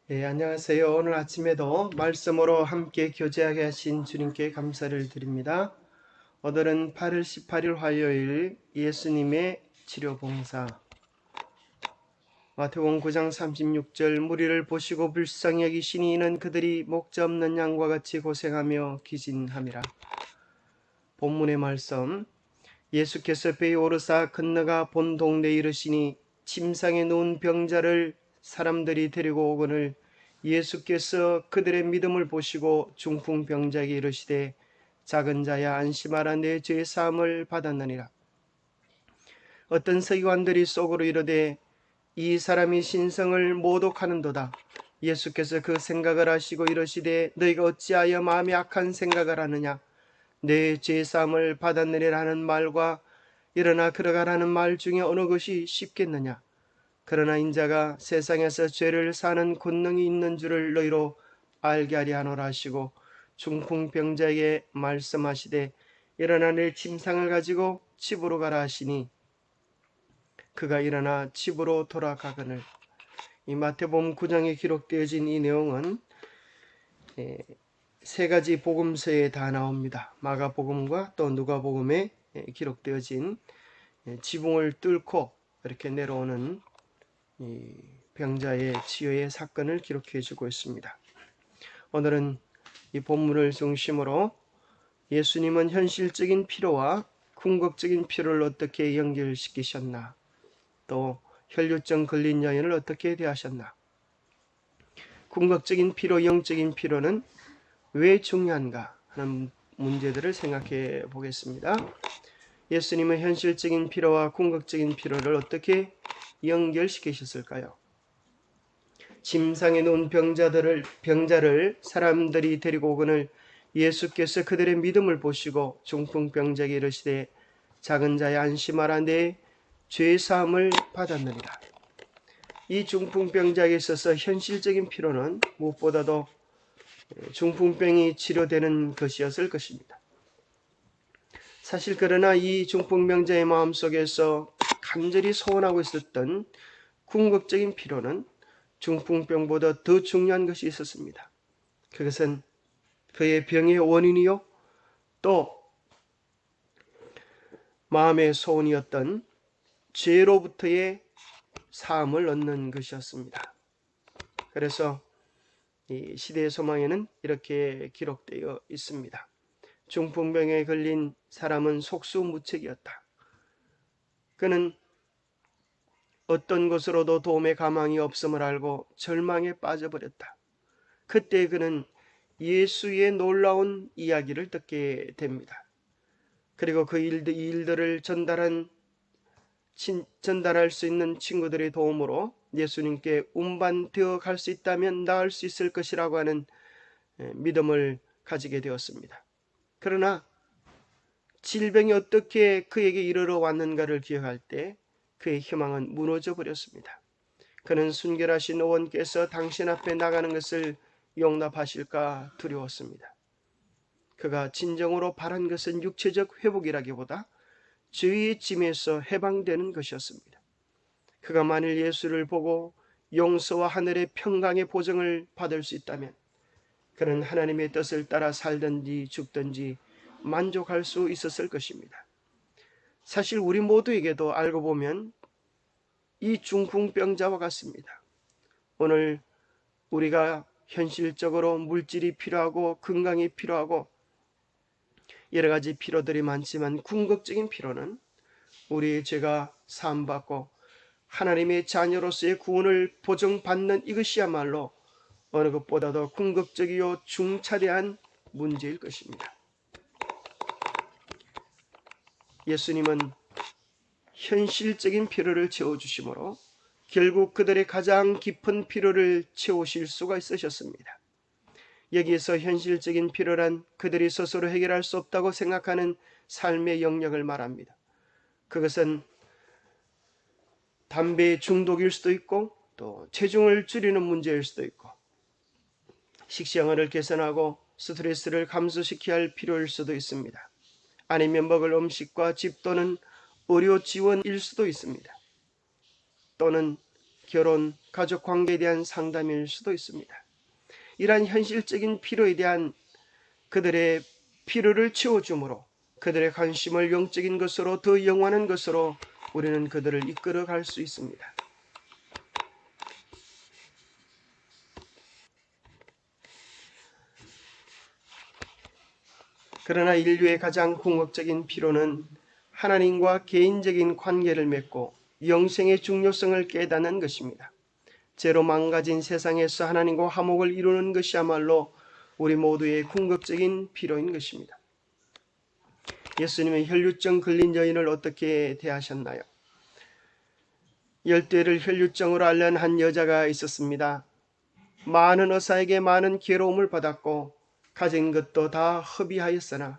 안녕하세요. 오늘 아침에도 말씀으로 함께 교제하게 하신 주님께 감사를 드립니다. 오늘은 8월 18일 화요일 예수님의 치료봉사. 마태복음 9장 36절 무리를 보시고 불쌍히 여기시니 이는 그들이 목자 없는 양과 같이 고생하며 기진함이라. 본문의 말씀, 예수께서 배에 오르사 건너가 본 동네에 이르시니 침상에 누운 병자를 사람들이 데리고 오거늘 예수께서 그들의 믿음을 보시고 중풍병자에게 이르시되 작은 자야 안심하라 내 죄 사함을 받았느니라. 어떤 서기관들이 속으로 이르되 이 사람이 신성을 모독하는도다. 예수께서 그 생각을 하시고 이르시되 너희가 어찌하여 마음이 악한 생각을 하느냐. 내 죄 사함을 받았느니라 하는 말과 일어나 걸어가라는 말 중에 어느 것이 쉽겠느냐. 그러나 인자가 세상에서 죄를 사는 권능이 있는 줄을 너희로 알게 하려 하노라 하시고 중풍병자에게 말씀하시되 일어나 내 침상을 가지고 집으로 가라 하시니 그가 일어나 집으로 돌아가거늘. 이 마태복음 9장에 기록되어진 이 내용은 세 가지 복음서에 다 나옵니다. 마가복음과 또 누가복음에 기록되어진 지붕을 뚫고 이렇게 내려오는 이 병자의 치유의 사건을 기록해 주고 있습니다. 오늘은 이 본문을 중심으로 예수님은 현실적인 필요와 궁극적인 필요를 어떻게 연결시키셨나, 또 혈류증 걸린 여인을 어떻게 대하셨나, 궁극적인 필요, 영적인 필요는 왜 중요한가 하는 문제들을 생각해 보겠습니다. 예수님은 현실적인 필요와 궁극적인 필요를 어떻게 연결시키셨을까요? 침상에 누운 병자를 사람들이 데리고 오거늘 예수께서 그들의 믿음을 보시고 중풍병자에게 이르시되 작은 자야 안심하라 내 죄 사함을 받았느니라. 이 중풍병자에게 있어서 현실적인 필요는 무엇보다도 중풍병이 치료되는 것이었을 것입니다. 사실 그러나 이 중풍병자의 마음속에서 간절히 소원하고 있었던 궁극적인 필요는 중풍병보다 더 중요한 것이 있었습니다. 그것은 그의 병의 원인이요 또 마음의 소원이었던 죄로부터의 사함을 얻는 것이었습니다. 그래서 이 시대의 소망에는 이렇게 기록되어 있습니다. 중풍병에 걸린 사람은 속수무책이었다. 그는 어떤 것으로도 도움의 가망이 없음을 알고 절망에 빠져버렸다. 그때 그는 예수의 놀라운 이야기를 듣게 됩니다. 그리고 그 일들을 전달할 수 있는 친구들의 도움으로 예수님께 운반되어 갈 수 있다면 나을 수 있을 것이라고 하는 믿음을 가지게 되었습니다. 그러나 질병이 어떻게 그에게 이르러 왔는가를 기억할 때 그의 희망은 무너져 버렸습니다. 그는 순결하신 의원께서 당신 앞에 나가는 것을 용납하실까 두려웠습니다. 그가 진정으로 바란 것은 육체적 회복이라기보다 죄의 짐에서 해방되는 것이었습니다. 그가 만일 예수를 보고 용서와 하늘의 평강의 보증을 받을 수 있다면 그는 하나님의 뜻을 따라 살든지 죽든지 만족할 수 있었을 것입니다. 사실 우리 모두에게도 알고 보면 이 중풍병자와 같습니다. 오늘 우리가 현실적으로 물질이 필요하고 건강이 필요하고 여러 가지 필요들이 많지만 궁극적인 필요는 우리의 죄가 사함받고 하나님의 자녀로서의 구원을 보증받는 이것이야말로 어느 것보다도 궁극적이요 중차대한 문제일 것입니다. 예수님은 현실적인 필요를 채워주심으로 결국 그들의 가장 깊은 필요를 채우실 수가 있으셨습니다. 여기에서 현실적인 필요란 그들이 스스로 해결할 수 없다고 생각하는 삶의 영역을 말합니다. 그것은 담배 중독일 수도 있고 또 체중을 줄이는 문제일 수도 있고 식생활을 개선하고 스트레스를 감소시켜야 할 필요일 수도 있습니다. 아니면 먹을 음식과 집 또는 의료 지원일 수도 있습니다. 또는 결혼, 가족 관계에 대한 상담일 수도 있습니다. 이러한 현실적인 필요에 대한 그들의 필요를 채워주므로 그들의 관심을 영적인 것으로 더 영원한 것으로 우리는 그들을 이끌어 갈 수 있습니다. 그러나 인류의 가장 궁극적인 필요는 하나님과 개인적인 관계를 맺고 영생의 중요성을 깨닫는 것입니다. 죄로 망가진 세상에서 하나님과 화목을 이루는 것이야말로 우리 모두의 궁극적인 필요인 것입니다. 예수님의 혈류증 걸린 여인을 어떻게 대하셨나요? 열대를 혈류증으로 앓는 한 여자가 있었습니다. 많은 의사에게 많은 괴로움을 받았고 가진 것도 다 허비하였으나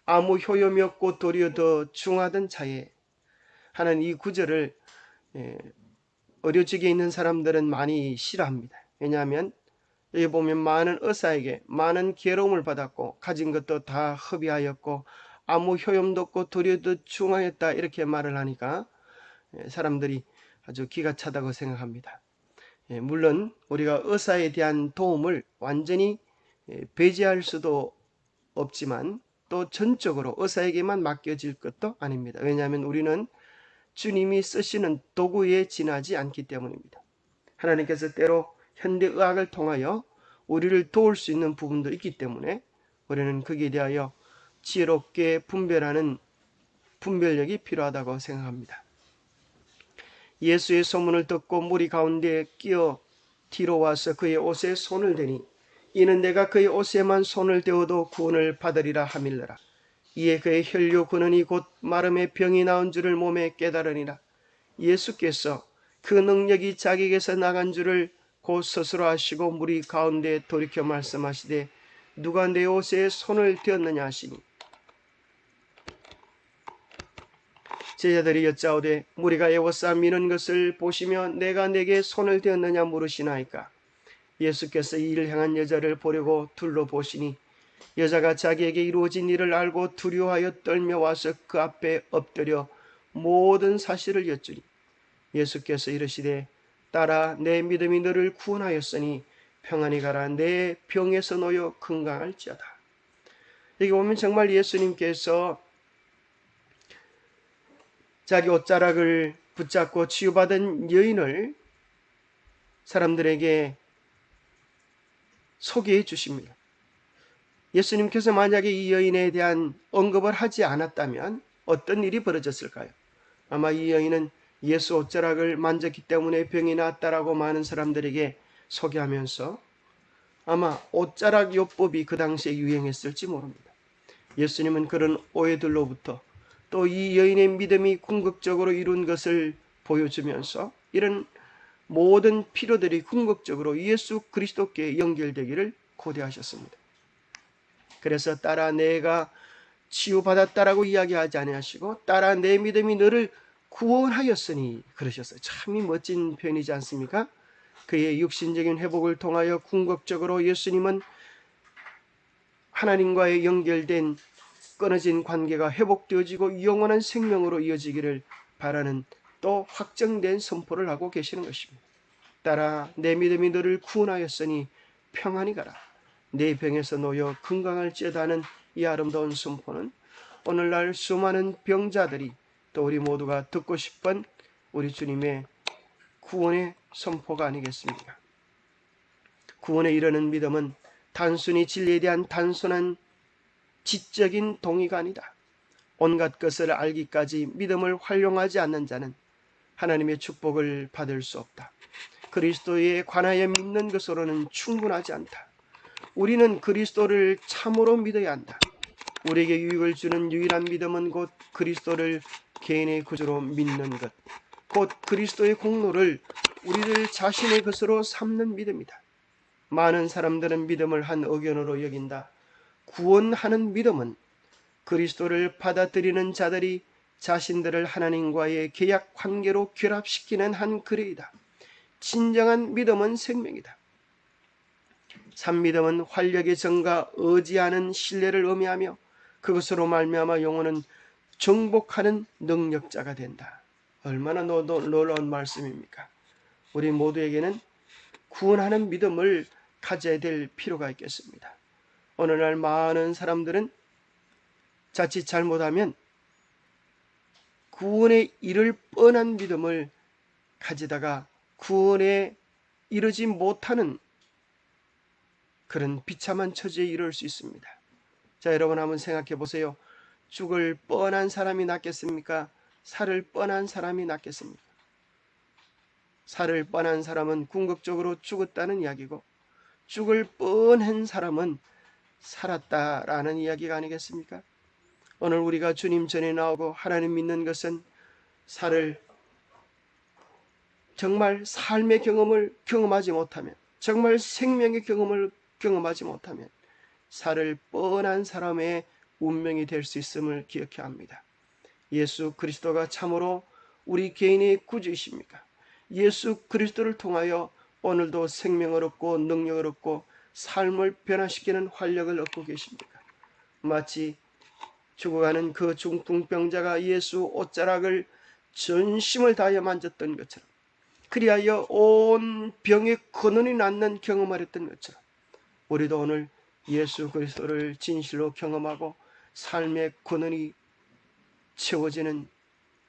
아무 효용이 없고 도리어 더 중하던 차에 하는 이 구절을 의료직에 있는 사람들은 많이 싫어합니다. 왜냐하면 여기 보면 많은 의사에게 많은 괴로움을 받았고 가진 것도 다 허비하였고 아무 효용도 없고 도리어 더 중하였다 이렇게 말을 하니까 사람들이 아주 기가 차다고 생각합니다. 물론 우리가 의사에 대한 도움을 완전히 배제할 수도 없지만 또 전적으로 의사에게만 맡겨질 것도 아닙니다. 왜냐하면 우리는 주님이 쓰시는 도구에 지나지 않기 때문입니다. 하나님께서 때로 현대의학을 통하여 우리를 도울 수 있는 부분도 있기 때문에 우리는 거기에 대하여 지혜롭게 분별하는 분별력이 필요하다고 생각합니다. 예수의 소문을 듣고 무리 가운데 끼어 뒤로 와서 그의 옷에 손을 대니 이는 내가 그의 옷에만 손을 대어도 구원을 받으리라 하밀러라. 이에 그의 혈류 근원이 곧 마름의 병이 나은 줄을 몸에 깨달으니라. 예수께서 그 능력이 자기에게서 나간 줄을 곧 스스로 아시고 무리 가운데 돌이켜 말씀하시되 누가 내 옷에 손을 대었느냐 하시니 제자들이 여짜오되 무리가 에워싸 미는 것을 보시며 내가 내게 손을 대었느냐 물으시나이까. 예수께서 이를 향한 여자를 보려고 둘러보시니 여자가 자기에게 이루어진 일을 알고 두려워하여 떨며 와서 그 앞에 엎드려 모든 사실을 여쭈니 예수께서 이르시되 딸아 내 믿음이 너를 구원하였으니 평안히 가라. 내 병에서 놓여 건강할지어다. 여기 보면 정말 예수님께서 자기 옷자락을 붙잡고 치유받은 여인을 사람들에게 소개해 주십니다. 예수님께서 만약에 이 여인에 대한 언급을 하지 않았다면 어떤 일이 벌어졌을까요? 아마 이 여인은 예수 옷자락을 만졌기 때문에 병이 났다라고 많은 사람들에게 소개하면서 아마 옷자락 요법이 그 당시에 유행했을지 모릅니다. 예수님은 그런 오해들로부터 또 이 여인의 믿음이 궁극적으로 이룬 것을 보여주면서 이런 모든 필요들이 궁극적으로 예수 그리스도께 연결되기를 고대하셨습니다. 그래서 딸아 내가 치유받았다라고 이야기하지 아니하시고 딸아 내 믿음이 너를 구원하였으니 그러셨어요. 참 멋진 표현이지 않습니까? 그의 육신적인 회복을 통하여 궁극적으로 예수님은 하나님과의 연결된 끊어진 관계가 회복되어지고 영원한 생명으로 이어지기를 바라는 또 확정된 선포를 하고 계시는 것입니다. 딸아 내 믿음이 너를 구원하였으니 평안히 가라. 내 병에서 놓여 건강할지어다는 이 아름다운 선포는 오늘날 수많은 병자들이 또 우리 모두가 듣고 싶은 우리 주님의 구원의 선포가 아니겠습니까? 구원에 이르는 믿음은 단순히 진리에 대한 단순한 지적인 동의가 아니다. 온갖 것을 알기까지 믿음을 활용하지 않는 자는 하나님의 축복을 받을 수 없다. 그리스도에 관하여 믿는 것으로는 충분하지 않다. 우리는 그리스도를 참으로 믿어야 한다. 우리에게 유익을 주는 유일한 믿음은 곧 그리스도를 개인의 구주로 믿는 것, 곧 그리스도의 공로를 우리들 자신의 것으로 삼는 믿음이다. 많은 사람들은 믿음을 한 의견으로 여긴다. 구원하는 믿음은 그리스도를 받아들이는 자들이 자신들을 하나님과의 계약 관계로 결합시키는 한 글이다. 진정한 믿음은 생명이다. 산 믿음은 활력의 정과 의지하는 신뢰를 의미하며 그것으로 말미암아 영혼은 정복하는 능력자가 된다. 얼마나 놀라운 말씀입니까? 우리 모두에게는 구원하는 믿음을 가져야 될 필요가 있겠습니다. 어느 날 많은 사람들은 자칫 잘못하면 구원에 이를 뻔한 믿음을 가지다가 구원에 이르지 못하는 그런 비참한 처지에 이를 수 있습니다. 자, 여러분 한번 생각해 보세요. 죽을 뻔한 사람이 낫겠습니까? 살을 뻔한 사람이 낫겠습니까? 살을 뻔한 사람은 궁극적으로 죽었다는 이야기고, 죽을 뻔한 사람은 살았다라는 이야기가 아니겠습니까? 오늘 우리가 주님 전에 나오고 하나님 믿는 것은 살을 정말 삶의 경험을 경험하지 못하면, 정말 생명의 경험을 경험하지 못하면 살을 뻔한 사람의 운명이 될 수 있음을 기억해야 합니다. 예수 그리스도가 참으로 우리 개인의 구주이십니까? 예수 그리스도를 통하여 오늘도 생명을 얻고 능력을 얻고 삶을 변화시키는 활력을 얻고 계십니까? 마치 죽어가는 그 중풍병자가 예수 옷자락을 전심을 다하여 만졌던 것처럼, 그리하여 온 병의 근원이 낫는 경험을 했던 것처럼, 우리도 오늘 예수 그리스도를 진실로 경험하고 삶의 근원이 채워지는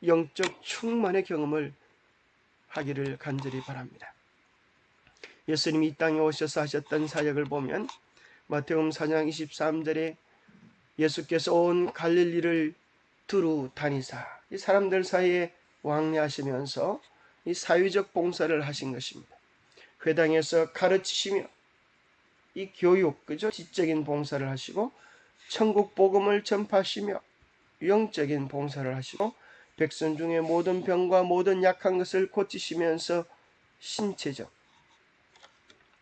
영적 충만의 경험을 하기를 간절히 바랍니다. 예수님이 이 땅에 오셔서 하셨던 사역을 보면 마태복음 4장 23절에 예수께서 온 갈릴리를 두루 다니사 이 사람들 사이에 왕래하시면서 이 사회적 봉사를 하신 것입니다. 회당에서 가르치시며 이 교육, 그죠? 지적인 봉사를 하시고 천국 복음을 전파하시며 영적인 봉사를 하시고 백성 중에 모든 병과 모든 약한 것을 고치시면서 신체적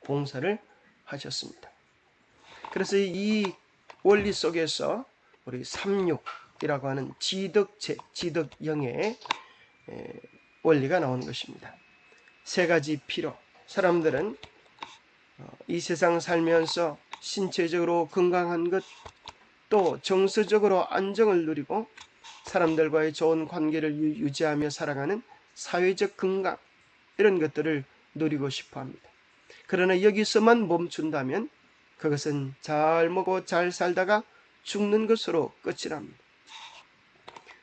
봉사를 하셨습니다. 그래서 이 원리 속에서 우리 삼육이라고 하는 지덕체, 지덕영의 원리가 나오는 것입니다. 세 가지 필요. 사람들은 이 세상 살면서 신체적으로 건강한 것, 또 정서적으로 안정을 누리고 사람들과의 좋은 관계를 유지하며 살아가는 사회적 건강, 이런 것들을 누리고 싶어 합니다. 그러나 여기서만 멈춘다면 그것은 잘 먹고 잘 살다가 죽는 것으로 끝이 납니다.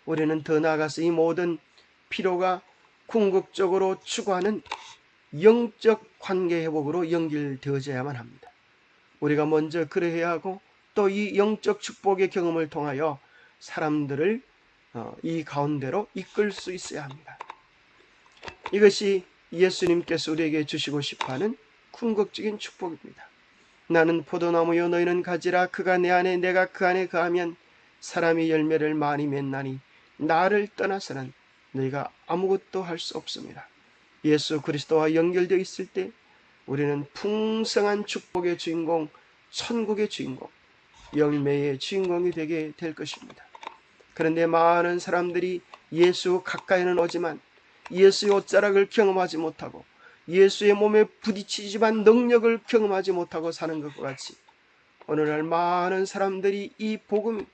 우리는 더 나아가서 이 모든 필요가 궁극적으로 추구하는 영적 관계 회복으로 연결되어져야만 합니다. 우리가 먼저 그래야 하고 또 이 영적 축복의 경험을 통하여 사람들을 이 가운데로 이끌 수 있어야 합니다. 이것이 예수님께서 우리에게 주시고 싶어하는 궁극적인 축복입니다. 나는 포도나무요 너희는 가지라. 그가 내 안에 내가 그 안에 거하면 사람이 열매를 많이 맺나니 나를 떠나서는 너희가 아무것도 할 수 없습니다. 예수 그리스도와 연결되어 있을 때 우리는 풍성한 축복의 주인공, 천국의 주인공, 열매의 주인공이 되게 될 것입니다. 그런데 많은 사람들이 예수 가까이는 오지만 예수의 옷자락을 경험하지 못하고 예수의 몸에 부딪히지만 능력을 경험하지 못하고 사는 것과 같이 오늘날 많은 사람들이 이 복음,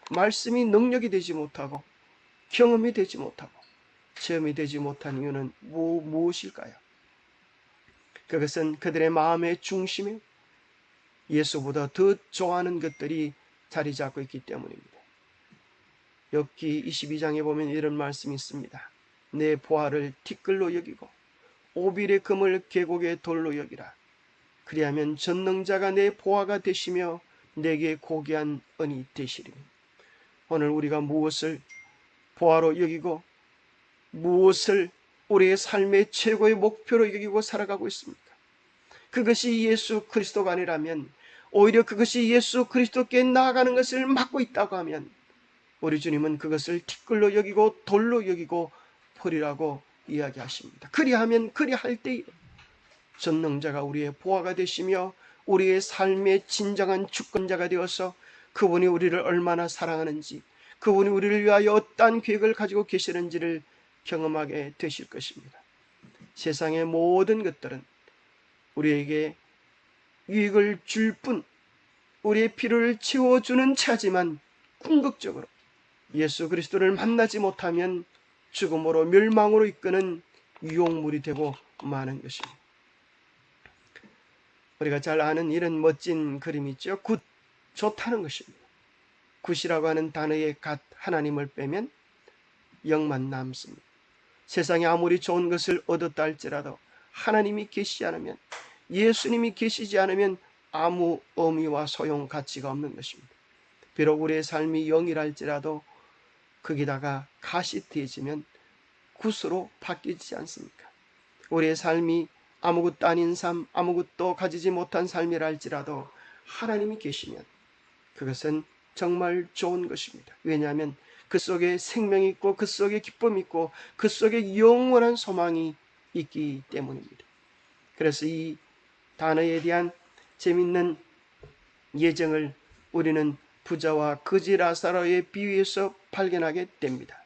말씀이 능력이 되지 못하고 경험이 되지 못하고 체험이 되지 못한 이유는 무엇일까요? 그것은 그들의 마음의 중심에 예수보다 더 좋아하는 것들이 자리 잡고 있기 때문입니다. 욥기 22장에 보면 이런 말씀이 있습니다. 내 보화를 티끌로 여기고 오빌의 금을 계곡의 돌로 여기라. 그리하면 전능자가 내 보화가 되시며 내게 고귀한 은이 되시리니. 오늘 우리가 무엇을 보화로 여기고 무엇을 우리의 삶의 최고의 목표로 여기고 살아가고 있습니까? 그것이 예수 그리스도가 아니라면, 오히려 그것이 예수 그리스도께 나아가는 것을 막고 있다고 하면 우리 주님은 그것을 티끌로 여기고 돌로 여기고 버리라고 이야기하십니다. 그리하면 그리할 때에 전능자가 우리의 보화가 되시며 우리의 삶의 진정한 주권자가 되어서 그분이 우리를 얼마나 사랑하는지, 그분이 우리를 위하여 어떠한 계획을 가지고 계시는지를 경험하게 되실 것입니다. 세상의 모든 것들은 우리에게 유익을 줄 뿐, 우리의 필요를 채워주는 차지만 궁극적으로 예수 그리스도를 만나지 못하면 죽음으로 멸망으로 이끄는 유혹물이 되고 많은 것입니다. 우리가 잘 아는 이런 멋진 그림이 있죠. 굿, 좋다는 것입니다. 굿이라고 하는 단어의 갓 하나님을 빼면 영만 남습니다. 세상에 아무리 좋은 것을 얻었다 할지라도 하나님이 계시지 않으면, 예수님이 계시지 않으면 아무 의미와 소용 가치가 없는 것입니다. 비록 우리의 삶이 영이랄지라도 거기다가 갓이 더해지면 굿으로 바뀌지 않습니까? 우리의 삶이 아무것도 아닌 삶, 아무것도 가지지 못한 삶이라 할지라도 하나님이 계시면 그것은 정말 좋은 것입니다. 왜냐하면 그 속에 생명이 있고 그 속에 기쁨이 있고 그 속에 영원한 소망이 있기 때문입니다. 그래서 이 단어에 대한 재밌는 예정을 우리는 부자와 거지 라사로의 비유에서 발견하게 됩니다.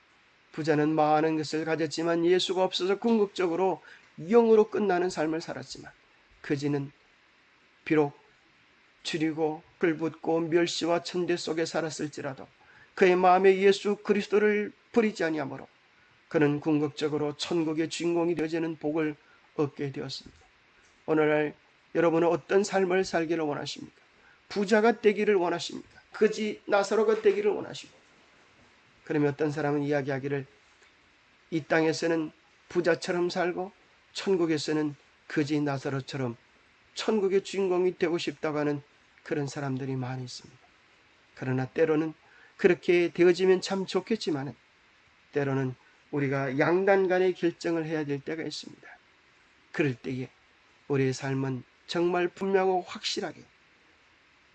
부자는 많은 것을 가졌지만 예수가 없어서 궁극적으로 영으로 끝나는 삶을 살았지만, 거지는 비록 줄이고 불붙고 멸시와 천대 속에 살았을지라도 그의 마음에 예수 그리스도를 버리지 아니하므로 그는 궁극적으로 천국의 주인공이 되어지는 복을 얻게 되었습니다. 오늘날 여러분은 어떤 삶을 살기를 원하십니까? 부자가 되기를 원하십니까? 거지 나사로가 되기를 원하십니까? 그러면 어떤 사람은 이야기하기를, 이 땅에서는 부자처럼 살고 천국에서는 거지 나사로처럼 천국의 주인공이 되고 싶다고 하는 그런 사람들이 많이 있습니다. 그러나 때로는 그렇게 되어지면 참 좋겠지만 때로는 우리가 양단 간의 결정을 해야 될 때가 있습니다. 그럴 때에 우리의 삶은 정말 분명하고 확실하게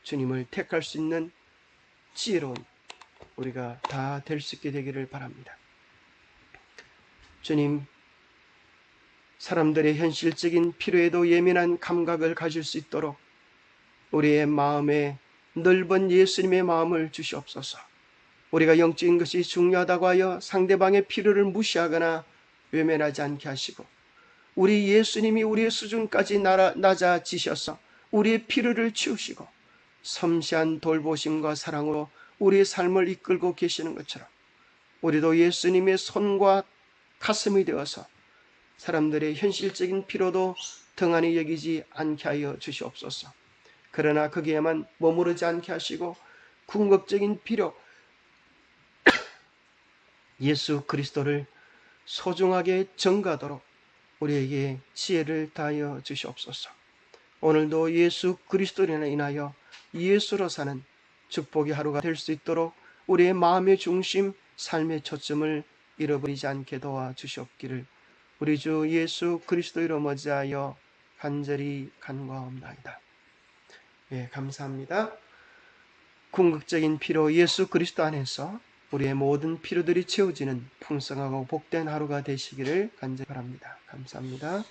주님을 택할 수 있는 지혜로운 우리가 다 될 수 있게 되기를 바랍니다. 주님, 사람들의 현실적인 필요에도 예민한 감각을 가질 수 있도록 우리의 마음에 넓은 예수님의 마음을 주시옵소서. 우리가 영적인 것이 중요하다고 하여 상대방의 필요를 무시하거나 외면하지 않게 하시고, 우리 예수님이 우리의 수준까지 낮아지셔서 우리의 필요를 치우시고 섬세한 돌보심과 사랑으로 우리의 삶을 이끌고 계시는 것처럼 우리도 예수님의 손과 가슴이 되어서 사람들의 현실적인 필요도 등한히 여기지 않게 하여 주시옵소서. 그러나 거기에만 머무르지 않게 하시고 궁극적인 필요, 예수 그리스도를 소중하게 전가하도록 우리에게 지혜를 다하여 주시옵소서. 오늘도 예수 그리스도로 인하여 예수로 사는 축복의 하루가 될 수 있도록 우리의 마음의 중심, 삶의 초점을 잃어버리지 않게 도와주시옵기를 우리 주 예수 그리스도로 머지하여 간절히 간구하옵나이다. 예, 감사합니다. 궁극적인 필요 예수 그리스도 안에서 우리의 모든 필요들이 채워지는 풍성하고 복된 하루가 되시기를 간절히 바랍니다. 감사합니다.